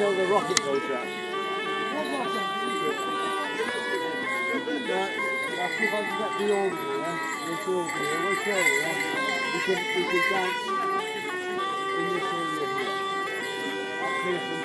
until the rocket goes up. That's if I can get the organ here, this organ here, we'll show you, we can dance in this area here. Up here from